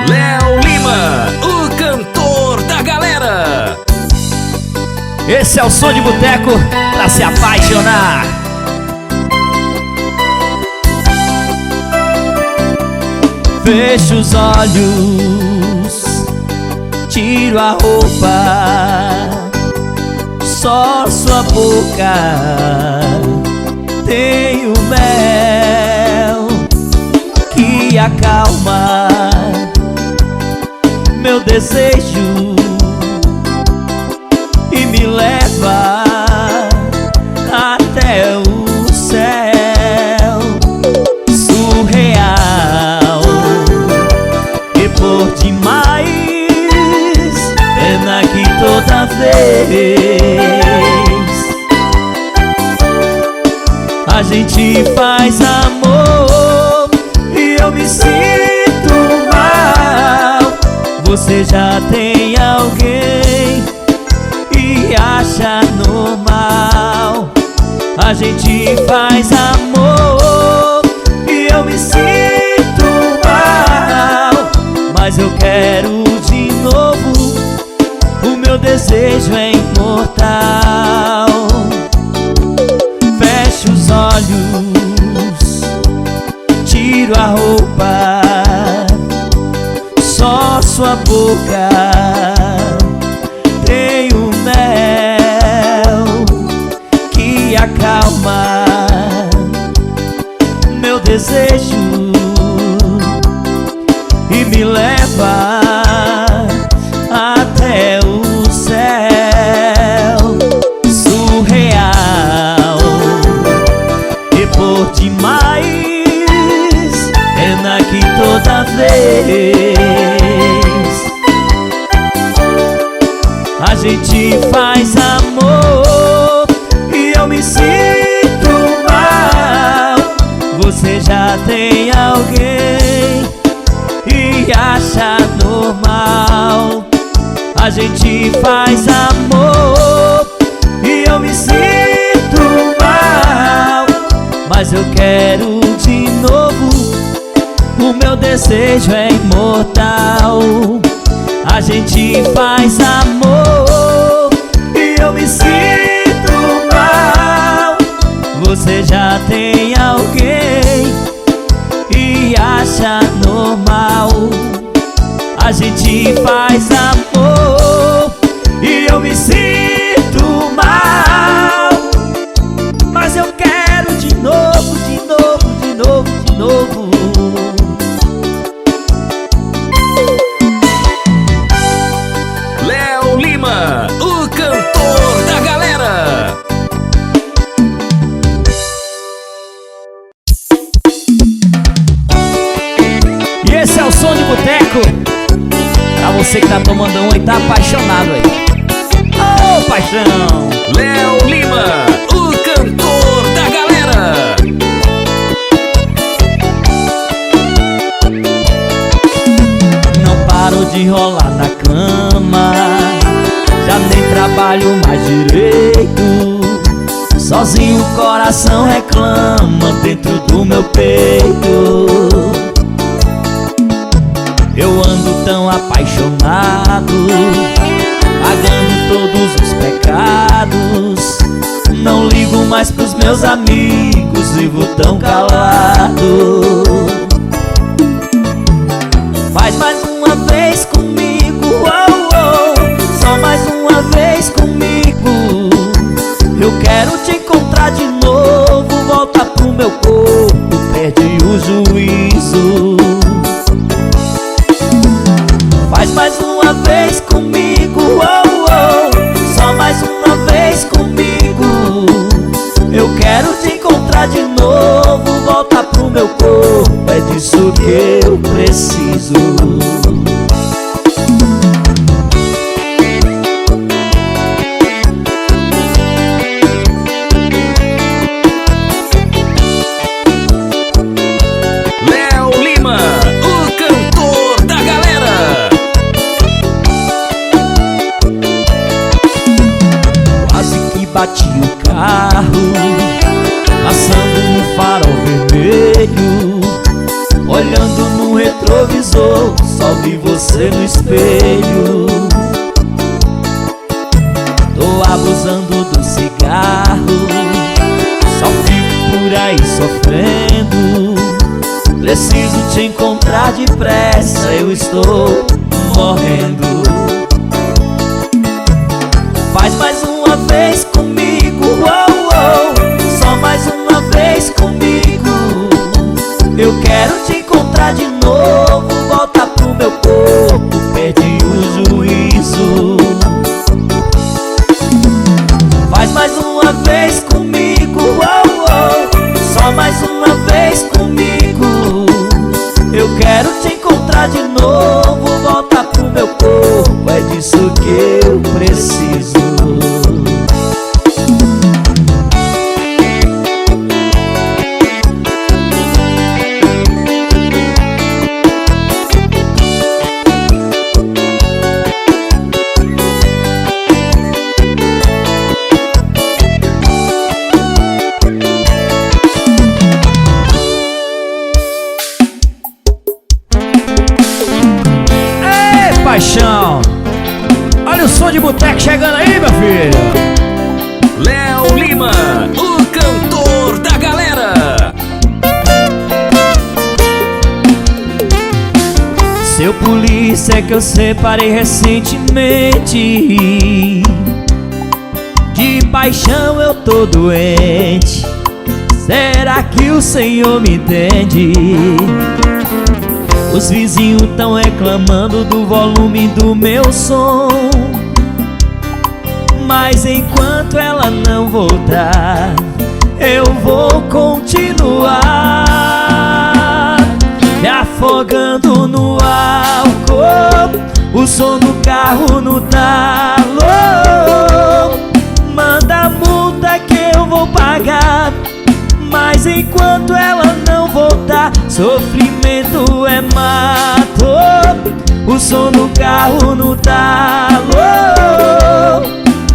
Léo Lima, o cantor da galera. Esse é o som de boteco pra se apaixonar. Fecho os olhos, tiro a roupa, só sua boca tem o mel que acalma meu desejo e me leva até o céu surreal e por demais. Pena que toda vez a gente faz amor e eu me sinto mal. Você já tem alguém e acha normal. A gente faz amor e eu me sinto mal, mas eu quero de novo. O meu desejo é imortal. Fecho os olhos, tiro a roupa, só sua boca tem o mel que acalma meu desejo e me leva até o céu surreal e por demais. Pena que toda vez a gente faz amor e eu me sinto mal. Você já tem alguém e acha normal. A gente faz amor e eu me sinto mal, mas eu quero de novo. O meu desejo é imortal. A gente faz amor e eu me sinto mal. Você já tem alguém e acha normal. A gente faz amor e eu me sinto mal, mas eu quero de novo, de novo, de novo, de novo. Léo Lima, o cantor da galera. E esse é o som de boteco pra você que tá tomando um e tá apaixonado aí. Ô, paixão! Léo Lima, o cantor da galera. Não paro de rolar na cama, já nem trabalho mais direito. Sozinho o coração reclama dentro do meu peito. Eu ando tão apaixonado, pagando todos os pecados. Não ligo mais pros meus amigos, vivo tão calado. Faz mais uma vez comigo, oh, oh, só mais uma vez comigo. Eu quero te encontrar de novo, volta pro meu corpo, perde o juízo. Faz mais uma vez comigo, oh, oh, só mais uma vez comigo. Eu quero te encontrar de novo, volta pro meu corpo, é disso que eu preciso. Léo Lima, retrovisor, só vi você no espelho. Tô abusando do cigarro, só fico por aí sofrendo. Preciso te encontrar depressa, eu estou morrendo. Faz mais uma vez comigo, oh, oh, só mais uma vez comigo. Eu quero te encontrar de novo, volta pro meu corpo, perdi o juízo. Faz mais uma vez comigo, oh, oh, só mais uma vez comigo. Eu quero te encontrar de novo, volta pro meu corpo, é disso que eu preciso. Paixão, olha o som de boteco chegando aí, meu filho. Léo Lima, o cantor da galera. Seu polícia, é que eu separei recentemente. De paixão eu tô doente. Será que o Senhor me entende? Os vizinhos tão reclamando do volume do meu som, mas enquanto ela não voltar, eu vou continuar me afogando no álcool, o som do carro no talo. Manda a multa que eu vou pagar, mas enquanto ela não voltar, sofrimento é mato. O som do carro no talo.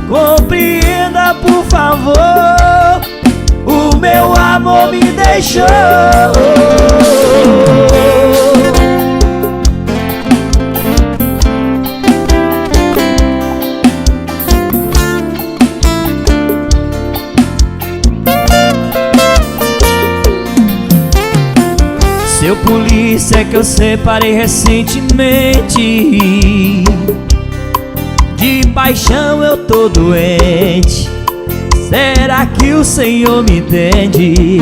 Compreenda, por favor, o meu amor me deixou. Seu polícia, é que eu separei recentemente. De paixão eu tô doente. Será que o Senhor me entende?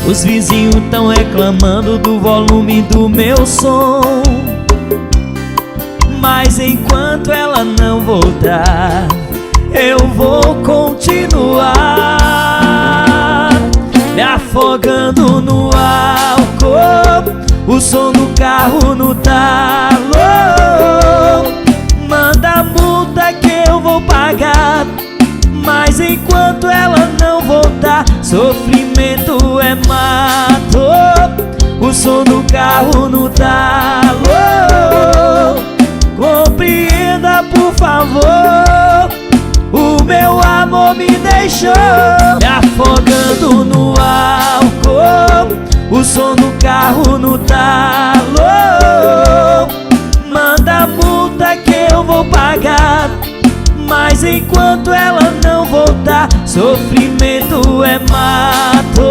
Os vizinhos tão reclamando do volume do meu som, mas enquanto ela não voltar, eu vou continuar me afogando no álcool, o som do carro no talo. Manda a multa que eu vou pagar, mas enquanto ela não voltar, sofrimento é mato. O som do carro no talo. Compreenda, por favor, o meu amor me deixou. Me afogando no álcool, o som do carro no talo. Manda a multa que eu vou pagar, mas enquanto ela não voltar, sofrimento é mato.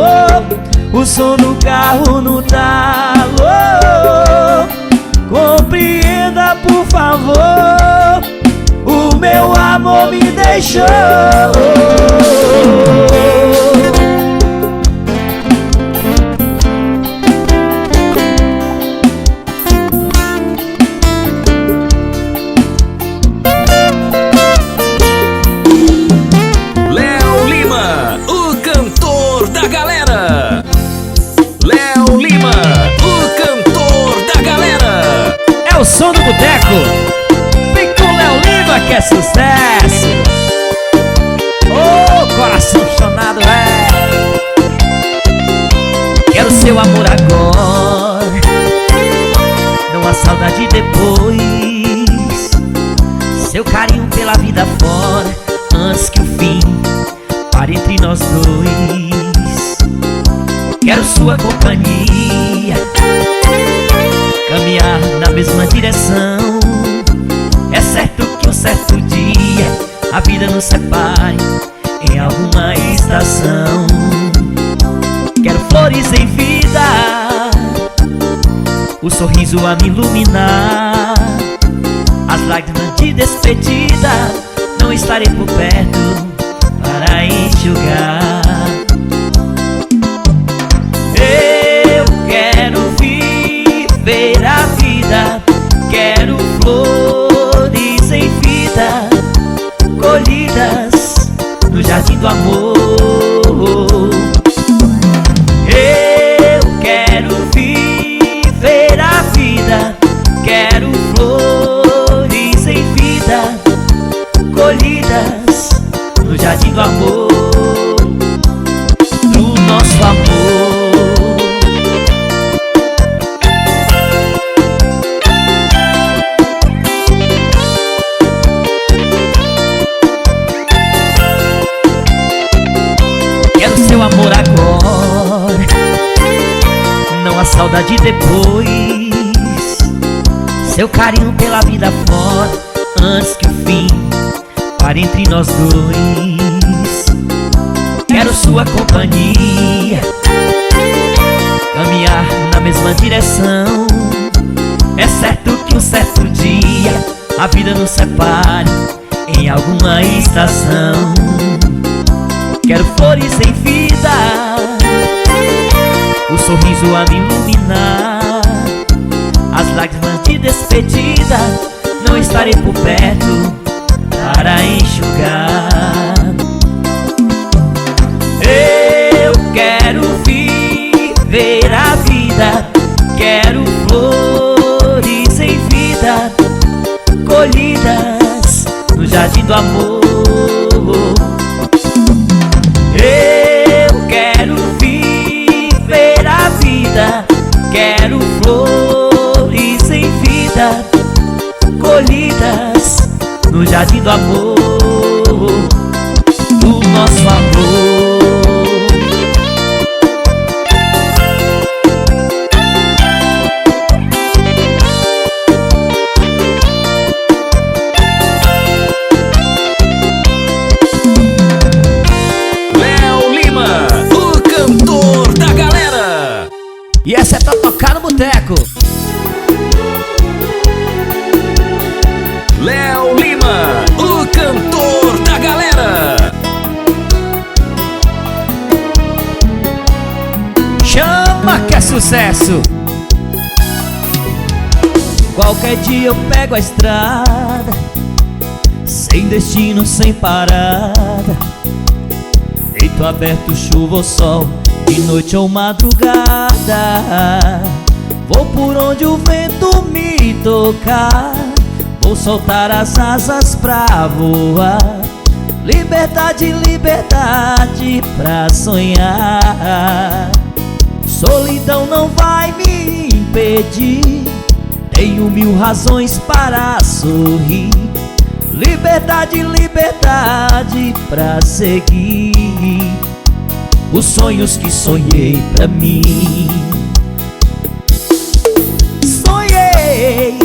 O som do carro no talo. Compreenda, por favor, o meu amor me deixou. Léo Lima, o cantor da galera. Léo Lima, o cantor da galera. É o som do boteco. Vem com Léo Lima que é sucesso. Ô, coração chonado, quero seu amor agora, não há saudade depois. Seu carinho pela vida fora, antes que o fim pare entre nós dois. Quero sua companhia a vida nos separe em alguma estação. Quero flores em vida, o sorriso a me iluminar, as lágrimas de despedida, não estarei por perto para enxugar. Eu quero viver a vida, quero flores em vida, colhidas no jardim do amor. Eu quero viver a vida, quero flores em vida, colhidas no jardim do amor, do nosso amor. Seu amor agora, não há saudade depois. Seu carinho pela vida fora, antes que o fim pare entre nós dois. Quero sua companhia, caminhar na mesma direção. É certo que um certo dia a vida nos separe em alguma estação. Quero flores em vida, o sorriso a me iluminar, as lágrimas de despedida, não estarei por perto para enxugar. Eu quero viver a vida, quero flores em vida, colhidas no jardim do amor. Eu quero viver a vida, quero flores em vida, colhidas no jardim do amor, do nosso amor. E essa é pra tocar no boteco. Léo Lima, o cantor da galera. Chama que é sucesso. Qualquer dia eu pego a estrada, sem destino, sem parada, peito aberto, chuva ou sol, de noite ou madrugada. Vou por onde o vento me tocar, vou soltar as asas pra voar. Liberdade, liberdade pra sonhar. Solidão não vai me impedir, tenho mil razões para sorrir. Liberdade, liberdade pra seguir os sonhos que sonhei pra mim. Sonhei,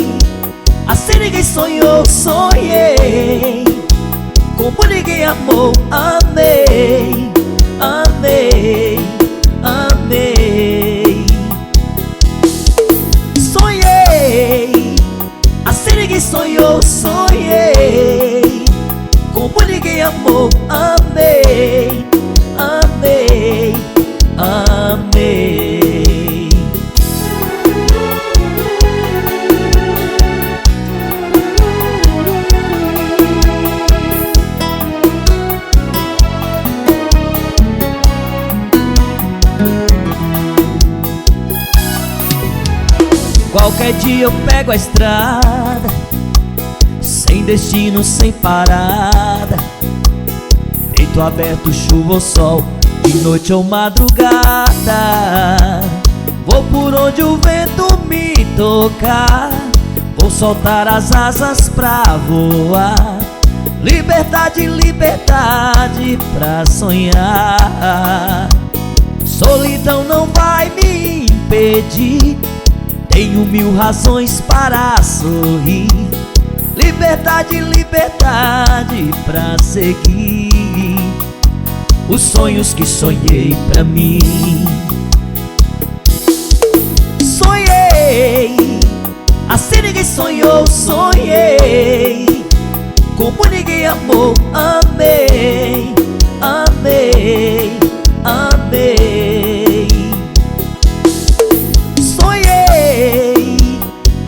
assim ninguém sonhou, sonhei, como ninguém amou, amei, amei, amei. Sonhei, assim ninguém sonhou, sonhei, como ninguém amou, amei, amei, amei. Qualquer dia eu pego a estrada, sem destino, sem parada, peito aberto, chuva ou sol, de noite ou madrugada. Vou por onde o vento me tocar, vou soltar as asas pra voar. Liberdade, liberdade pra sonhar. Solidão não vai me impedir, tenho mil razões para sorrir. Liberdade, liberdade pra seguir os sonhos que sonhei pra mim. Sonhei, assim ninguém sonhou, sonhei, como ninguém amou, amei, amei, amei. Sonhei,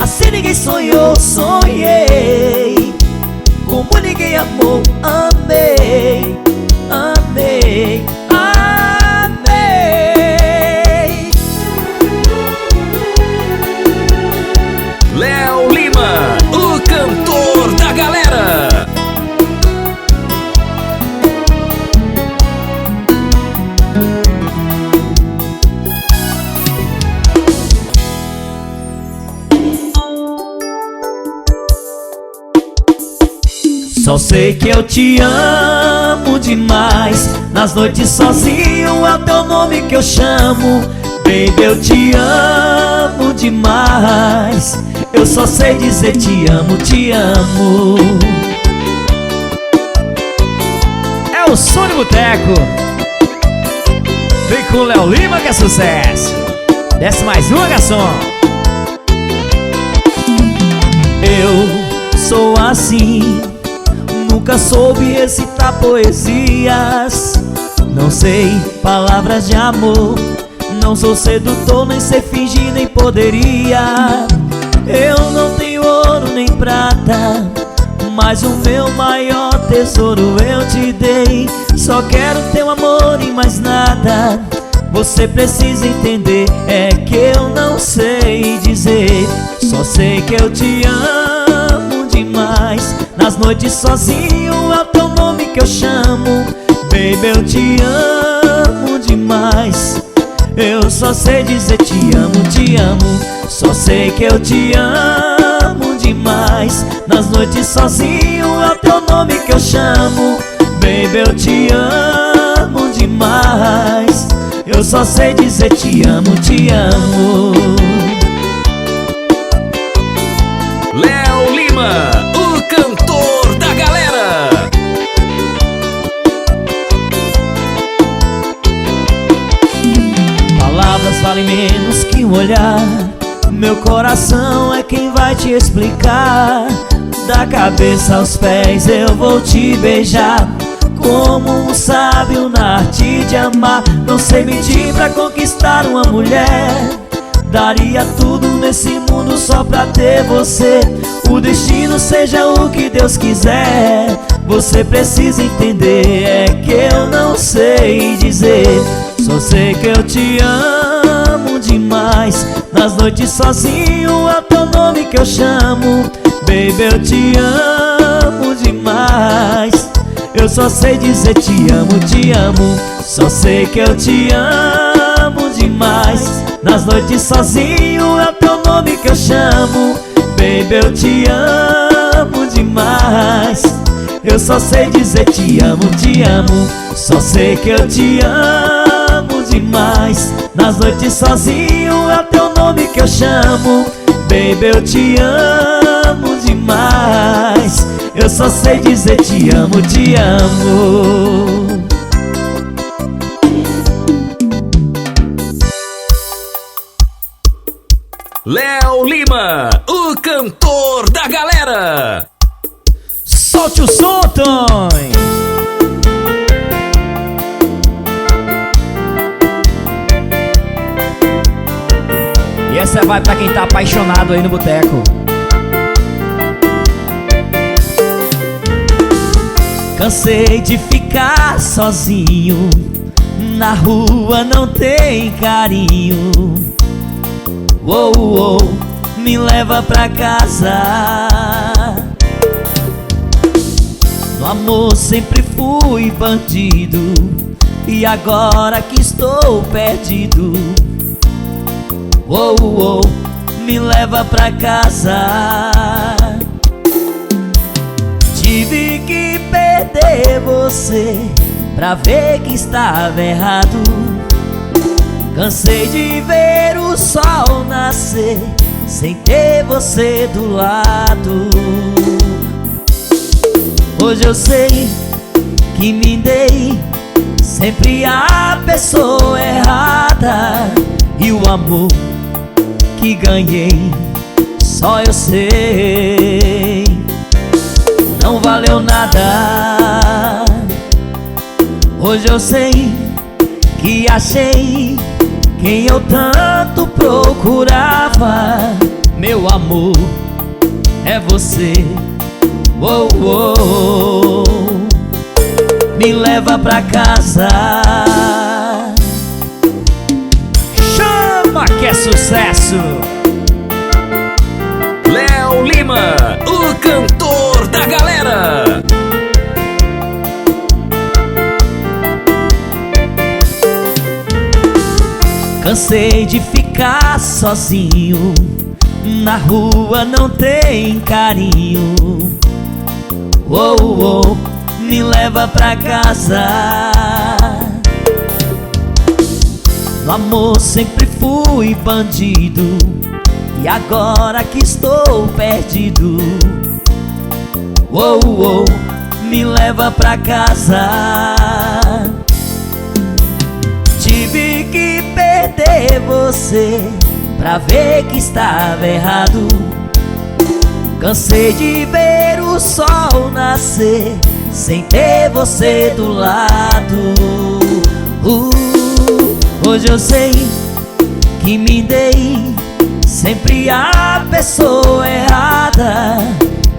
assim ninguém sonhou, sonhei, como ninguém amou, amei, amei, amei. Léo Lima, o cantor da galera. Só sei que eu te amo demais. Nas noites sozinho é o teu nome que eu chamo. Baby, eu te amo demais. Eu só sei dizer te amo, te amo. É o som de boteco. Vem com o Léo Lima que é sucesso. Desce mais uma, garçom. Eu sou assim, nunca soube recitar poesias. Não sei palavras de amor. Não sou sedutor, nem sei fingir, nem poderia. Eu não tenho ouro nem prata, mas o meu maior tesouro eu te dei. Só quero teu amor e mais nada. Você precisa entender, é que eu não sei dizer. Só sei que eu te amo demais. Nas noites sozinho é o teu nome que eu chamo. Baby, eu te amo demais. Eu só sei dizer te amo, te amo. Só sei que eu te amo demais. Nas noites sozinho é o teu nome que eu chamo. Baby, eu te amo demais. Eu só sei dizer te amo, te amo. Léo Lima, o cantor da galera. Palavras valem menos que um olhar. Meu coração é quem vai te explicar. Da cabeça aos pés eu vou te beijar, como um sábio na arte de amar. Não sei mentir pra conquistar uma mulher. Daria tudo nesse mundo só pra ter você. O destino seja o que Deus quiser. Você precisa entender, é que eu não sei dizer. Só sei que eu te amo demais. Nas noites sozinho é o teu nome que eu chamo. Baby, eu te amo demais. Eu só sei dizer te amo, te amo. Só sei que eu te amo demais. Nas noites sozinho é o teu nome que eu chamo. Baby, eu te amo demais. Eu só sei dizer te amo, te amo. Só sei que eu te amo demais. Nas noites sozinho é o teu nome que eu chamo. Baby, eu te amo demais. Eu só sei dizer te amo, te amo. Léo Lima, o cantor da galera. Solte o som, Tom. E essa vai pra quem tá apaixonado aí no boteco. Cansei de ficar sozinho. Na rua não tem carinho. Oh, oh, me leva pra casa. No amor sempre fui bandido, e agora que estou perdido, oh, oh, me leva pra casa. Tive que perder você pra ver que estava errado. Cansei de ver o sol nascer sem ter você do lado. Hoje eu sei que me dei sempre a pessoa errada, e o amor que ganhei só eu sei não valeu nada. Hoje eu sei que achei quem eu tanto procurava. Meu amor é você. Oh, oh, oh. Me leva pra casa. Chama que é sucesso! Léo Lima, o cantor da galera. Cansei de ficar sozinho, na rua não tem carinho. Oh, oh, me leva pra casa. No amor sempre fui bandido, e agora que estou perdido, oh, oh, me leva pra casa. Tive que perder você pra ver que estava errado. Cansei de ver o sol nascer sem ter você do lado. Hoje eu sei que me dei sempre a pessoa errada,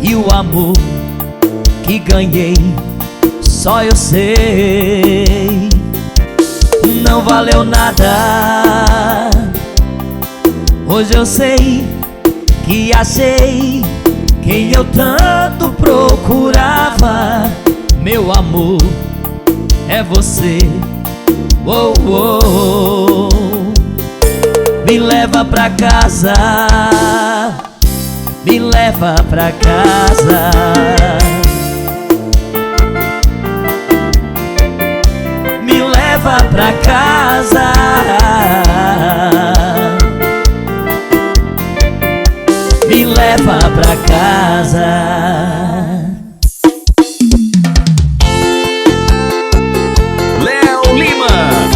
e o amor que ganhei só eu sei não valeu nada. Hoje eu sei que achei quem eu tanto procurava. Meu amor é você. Oh, oh, oh. Me leva pra casa. Me leva pra casa. Me leva pra casa. Me leva pra casa. Léo Lima,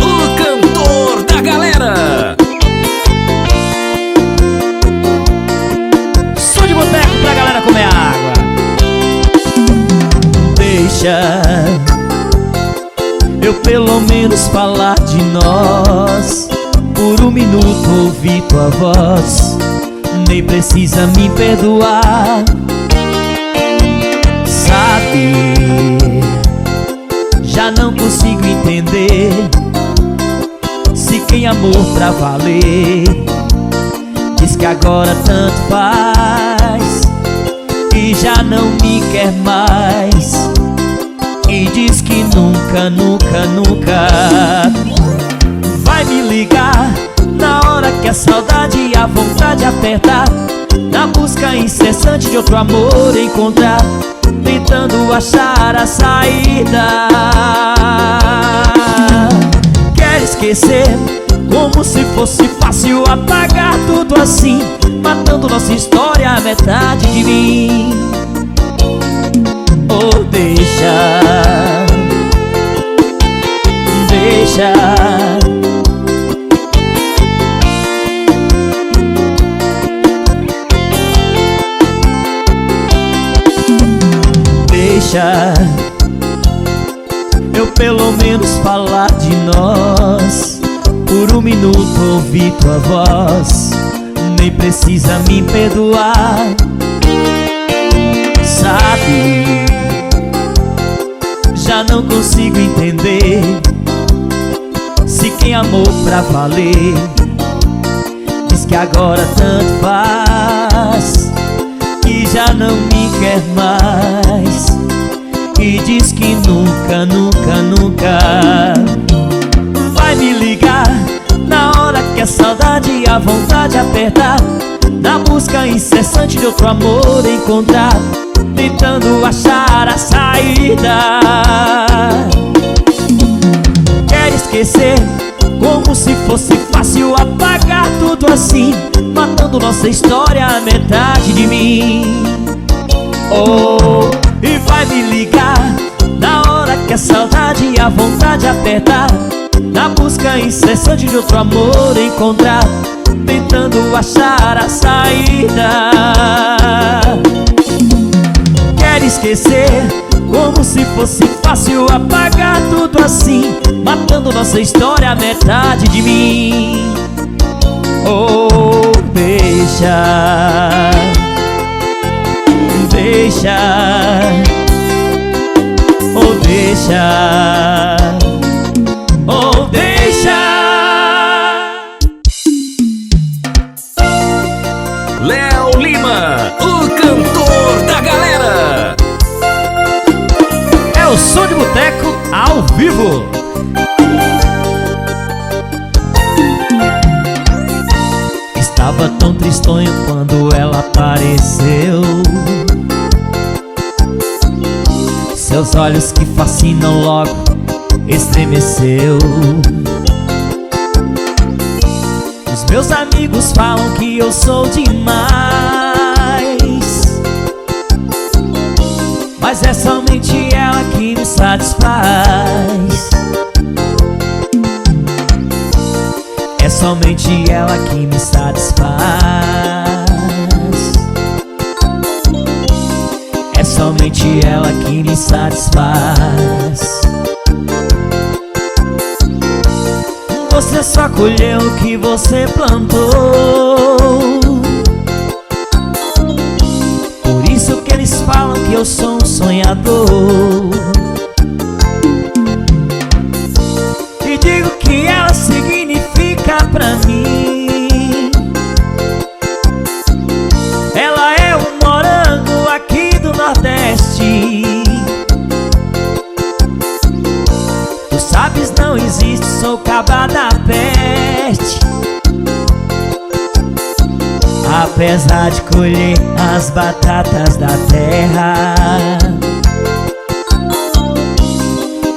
o cantor da galera. Som de boteco pra galera comer água. Deixa eu pelo menos falar de nós. Por um minuto ouvir tua voz. Nem precisa me perdoar. Sabe, já não consigo entender se quem amou pra valer diz que agora tanto faz e já não me quer mais, e diz que nunca, nunca, nunca vai me ligar na hora que a saudade e a vontade apertar, na busca incessante de outro amor encontrar, tentando achar a saída. Quer esquecer como se fosse fácil apagar tudo assim, matando nossa história a metade de mim. Oh, deixa, deixa. Deixa eu pelo menos falar de nós. Por um minuto ouvir tua voz. Nem precisa me perdoar. Sabe, já não consigo entender se quem amou pra valer diz que agora tanto faz, que já não me quer mais, e diz que nunca, nunca, nunca vai me ligar na hora que a saudade e a vontade apertar, na busca incessante de outro amor encontrar, tentando achar a saída. Quer esquecer como se fosse fácil apagar tudo assim, matando nossa história a metade de mim. Oh, e vai me ligar na hora que a saudade e a vontade apertar, na busca incessante de outro amor encontrar, tentando achar a saída. Quer esquecer, como se fosse fácil apagar tudo assim, matando nossa história a metade de mim. Oh, deixa, deixa, oh, deixa, oh, deixa. Léo Lima, o cantor da galera. É o Som de Boteco ao vivo. Estava tão tristonho quando ela apareceu, seus olhos que fascinam logo estremeceu. Os meus amigos falam que eu sou demais, mas é somente ela que me satisfaz. É somente ela que me satisfaz. É somente ela que me satisfaz. Você só colheu o que você plantou, por isso que eles falam que eu sou um sonhador. E digo que ela significa pra mim. Ela é um morango aqui do Nordeste. Tu sabes, não existe, sou cabra da peste. Apesar de colher as batatas da terra,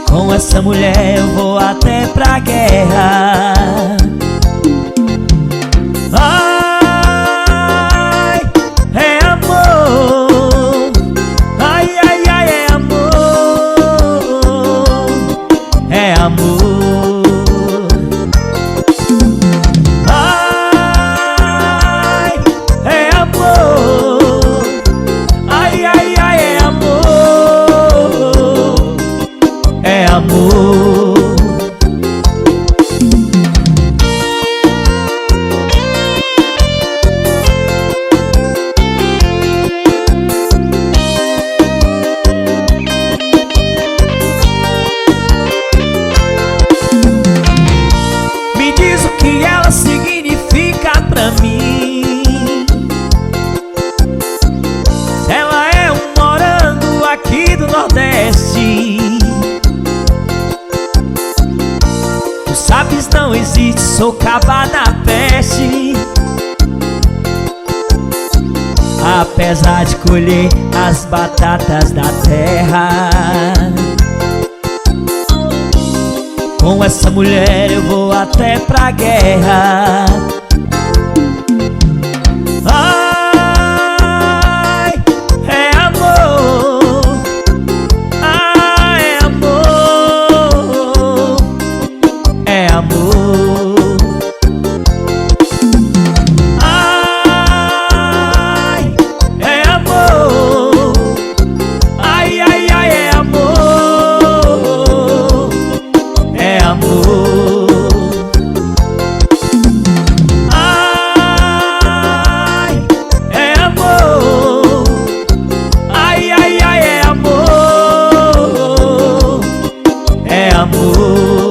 com essa mulher eu vou até pra guerra. Ai, é amor. Ai, ai, ai, é amor. É amor. Ai, é amor. Ai, ai, ai, é amor. É amor. Me diz o que ela significa pra mim. Ela é um morango aqui do Nordeste. Tu sabes, não existe, sou cabra da peste. Apesar de colher as batatas da terra, com essa mulher eu vou até pra guerra. Ai, é amor. Ai, é amor. É amor. Ai, é amor. Ai, ai, ai, é amor. É amor. Ai, é amor. Ai, ai, ai, é amor. É amor.